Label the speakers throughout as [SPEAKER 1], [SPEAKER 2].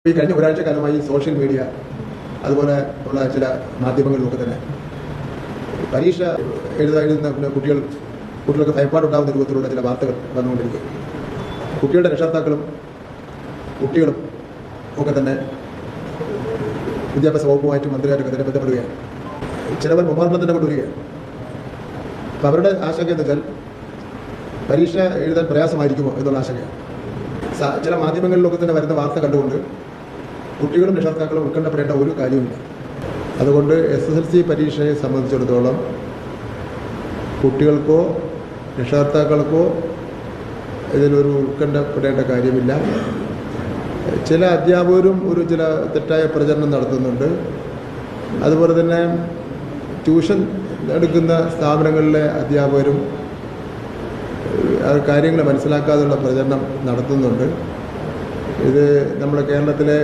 [SPEAKER 1] ഈ കഴിഞ്ഞ ഒരാഴ്ച കാലമായി സോഷ്യൽ മീഡിയ അതുപോലെ ഉള്ള ചില മാധ്യമങ്ങളിലൊക്കെ തന്നെ പരീക്ഷ എഴുതുന്ന കുട്ടികൾക്ക് ഭയപ്പാടുണ്ടാകുന്ന രൂപത്തിലുള്ള ചില വാർത്തകൾ വന്നുകൊണ്ടിരിക്കും. കുട്ടികളുടെ രക്ഷകർത്താക്കളും കുട്ടികളും ഒക്കെ തന്നെ വിദ്യാഭ്യാസ വകുപ്പുമായിട്ടും മന്ത്രിയായിട്ടൊക്കെ തന്നെ ബന്ധപ്പെടുകയാണ്. ചിലവർ മുഖാർപ്പണത്തിൻ്റെ കൊണ്ടുവരികയാണ്. അപ്പോൾ അവരുടെ ആശങ്ക എന്ന് വെച്ചാൽ പരീക്ഷ എഴുതാൻ പ്രയാസമായിരിക്കുമോ എന്നുള്ള ആശങ്കയാണ്. ചില മാധ്യമങ്ങളിലൊക്കെ തന്നെ വരുന്ന വാർത്ത കണ്ടുകൊണ്ട് കുട്ടികളും രക്ഷകർത്താക്കളും ഉത്കണ്ഠപ്പെടേണ്ട ഒരു കാര്യവുമില്ല. അതുകൊണ്ട് SSLC പരീക്ഷയെ സംബന്ധിച്ചിടത്തോളം കുട്ടികൾക്കോ രക്ഷകർത്താക്കൾക്കോ ഇതിലൊരു ഉത്കണ്ഠപ്പെടേണ്ട കാര്യമില്ല. ചില അധ്യാപകരും ചില തെറ്റായ പ്രചരണം നടത്തുന്നുണ്ട്. അതുപോലെ തന്നെ ട്യൂഷൻ എടുക്കുന്ന സ്ഥാപനങ്ങളിലെ അധ്യാപകരും കാര്യങ്ങൾ മനസ്സിലാക്കാതെയുള്ള പ്രചരണം നടത്തുന്നുണ്ട്. ഇത് നമ്മുടെ കേരളത്തിലെ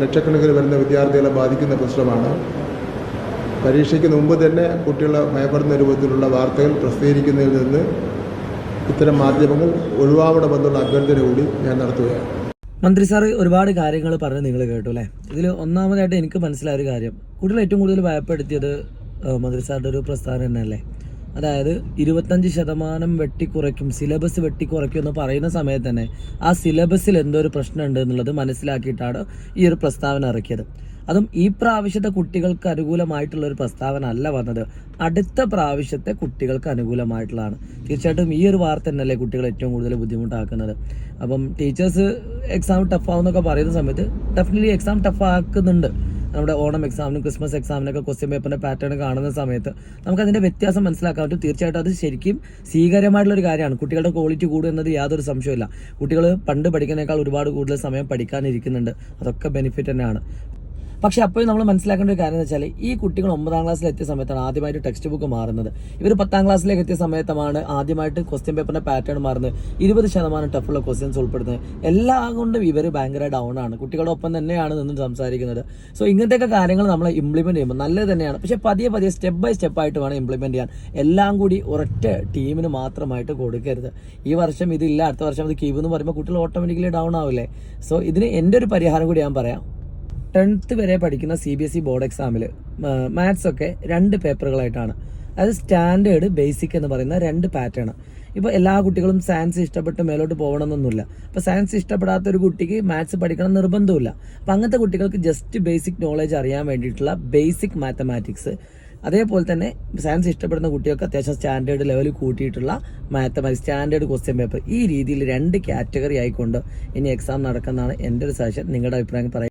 [SPEAKER 1] ലക്ഷക്കണക്കിന് വരുന്ന വിദ്യാർത്ഥികളെ ബാധിക്കുന്ന പ്രശ്നമാണ്. പരീക്ഷയ്ക്ക് മുമ്പ് തന്നെ കുട്ടികളെ ഭയപ്പെടുന്ന രൂപത്തിലുള്ള വാർത്തകൾ പ്രസിദ്ധീകരിക്കുന്നതിൽ നിന്ന് ഇത്തരം മാധ്യമങ്ങൾ ഒഴിവാവണമെന്നുള്ള അഭ്യർത്ഥന കൂടി ഞാൻ നടത്തുകയാണ്.
[SPEAKER 2] മന്ത്രി സാർ ഒരുപാട് കാര്യങ്ങൾ പറഞ്ഞ് നിങ്ങൾ കേട്ടു അല്ലേ. ഇതിൽ ഒന്നാമതായിട്ട് എനിക്ക് മനസ്സിലായ ഒരു കാര്യം, കുട്ടികൾ ഏറ്റവും കൂടുതൽ ഭയപ്പെടുത്തിയത് മന്ത്രി സാറിൻ്റെ ഒരു പ്രസ്താവന തന്നെയല്ലേ. അതായത് 25% വെട്ടിക്കുറയ്ക്കും, സിലബസ് വെട്ടിക്കുറയ്ക്കും എന്ന് പറയുന്ന സമയത്ത് തന്നെ ആ സിലബസിൽ എന്തോ ഒരു പ്രശ്നമുണ്ട് എന്നുള്ളത് മനസ്സിലാക്കിയിട്ടാണ് ഈ ഒരു പ്രസ്താവന ഇറക്കിയത്. അതും ഈ പ്രാവശ്യത്തെ കുട്ടികൾക്ക് അനുകൂലമായിട്ടുള്ള ഒരു പ്രസ്താവന അല്ല വന്നത്, അടുത്ത പ്രാവശ്യത്തെ കുട്ടികൾക്ക് അനുകൂലമായിട്ടുള്ളതാണ്. തീർച്ചയായിട്ടും ഈ ഒരു വാർത്ത തന്നെയല്ലേ കുട്ടികൾ ഏറ്റവും കൂടുതൽ ബുദ്ധിമുട്ടാക്കുന്നത്. അപ്പം ടീച്ചേഴ്സ് എക്സാം ടഫാവുന്നൊക്കെ പറയുന്ന സമയത്ത് ഡെഫിനറ്റ്ലി എക്സാം ടഫാക്കുന്നുണ്ട്. നമ്മുടെ ഓണം എക്സാമിനും ക്രിസ്മസ് എക്സാമിനൊക്കെ ക്വസ്റ്റ്യൻ പേപ്പറിൻ്റെ പാറ്റേൺ കാണുന്ന സമയത്ത് നമുക്കതിൻ്റെ വ്യത്യാസം മനസ്സിലാക്കാൻ പറ്റും. തീർച്ചയായിട്ടും അത് ശരിക്കും സ്വീകാര്യമായിട്ടുള്ളൊരു കാര്യമാണ്. കുട്ടികളുടെ ക്വാളിറ്റി കൂടുന്നത് യാതൊരു സംശയമില്ല. കുട്ടികൾ പണ്ട് പഠിക്കുന്നതിനേക്കാൾ ഒരുപാട് കൂടുതൽ സമയം പഠിക്കാനിരിക്കുന്നുണ്ട്. അതൊക്കെ ബെനിഫിറ്റ് തന്നെയാണ്. പക്ഷേ അപ്പോഴും നമ്മൾ മനസ്സിലാക്കേണ്ട ഒരു കാര്യം എന്ന് വെച്ചാൽ ഈ കുട്ടികൾ 9ാം ക്ലാസ്സിൽ എത്തിയ സമയത്താണ് ആദ്യമായിട്ട് ടെക്സ്റ്റ് ബുക്ക് മാറുന്നത്. ഇവർ 10ാം ക്ലാസ്സിലേക്ക് എത്തിയ സമയത്താണ് ആദ്യമായിട്ട് ക്വസ്റ്റ്യൻ പേപ്പറിൻ്റെ പാറ്റേൺ മാറുന്നത്. 20% ടഫുള്ള ക്വസ്റ്റ്യൻസ് ഉൾപ്പെടുന്നത്. എല്ലാം കൊണ്ടും ഇവർ ഭയങ്കര ഡൗൺ ആണ്. കുട്ടികളുടെ ഒപ്പം തന്നെയാണ് നിന്ന് സംസാരിക്കുന്നത്. സോ ഇങ്ങനത്തെയൊക്കെ കാര്യങ്ങൾ നമ്മൾ ഇംപ്ലിമെൻറ്റ് ചെയ്യുമ്പോൾ നല്ലത് തന്നെയാണ്. പക്ഷേ പതിയെ സ്റ്റെപ്പ് ബൈ സ്റ്റെപ്പായിട്ട് വേണം ഇംപ്ലിമെൻറ്റ് ചെയ്യാൻ. എല്ലാം കൂടി ഒരൊറ്റ ടീമിന് മാത്രമായിട്ട് കൊടുക്കരുത്. ഈ വർഷം ഇതില്ല, അടുത്ത വർഷം അത് കീവ് എന്ന് പറയുമ്പോൾ കുട്ടികൾ ഓട്ടോമാറ്റിക്കലി ഡൗൺ ആവില്ലേ. സോ ഇതിന് എൻ്റെ ഒരു പരിഹാരം കൂടി ഞാൻ പറയാം. 10th വരെ പഠിക്കുന്ന CBSE ബോർഡ് എക്സാമിൽ മാത്സ് ഒക്കെ 2 പേപ്പറുകളായിട്ടാണ്. അതായത് സ്റ്റാൻഡേർഡ്, ബേസിക് എന്ന് പറയുന്ന 2 പാറ്റേൺ. ഇപ്പോൾ എല്ലാ കുട്ടികളും സയൻസ് ഇഷ്ടപ്പെട്ട് മേലോട്ട് പോകണമെന്നൊന്നുമില്ല. അപ്പോൾ സയൻസ് ഇഷ്ടപ്പെടാത്ത ഒരു കുട്ടിക്ക് മാത്സ് പഠിക്കണം നിർബന്ധമില്ല. അപ്പോൾ അങ്ങനത്തെ കുട്ടികൾക്ക് ജസ്റ്റ് ബേസിക് നോളേജ് അറിയാൻ വേണ്ടിയിട്ടുള്ള ബേസിക് മാത്തമാറ്റിക്സ്, അതേപോലെ തന്നെ സയൻസ് ഇഷ്ടപ്പെടുന്ന കുട്ടികൾക്ക് അത്യാവശ്യം സ്റ്റാൻഡേർഡ് ലെവൽ കൂട്ടിയിട്ടുള്ള മാത്തമാറ്റിക്സ്, സ്റ്റാൻഡേർഡ് ക്വസ്റ്റ്യൻ പേപ്പർ, ഈ രീതിയിൽ 2 കാറ്റഗറി ആയിക്കൊണ്ട് ഇനി എക്സാം നടക്കുന്നതാണ് എൻ്റെ ഒരു സജഷൻ. നിങ്ങളുടെ അഭിപ്രായം പറയാം.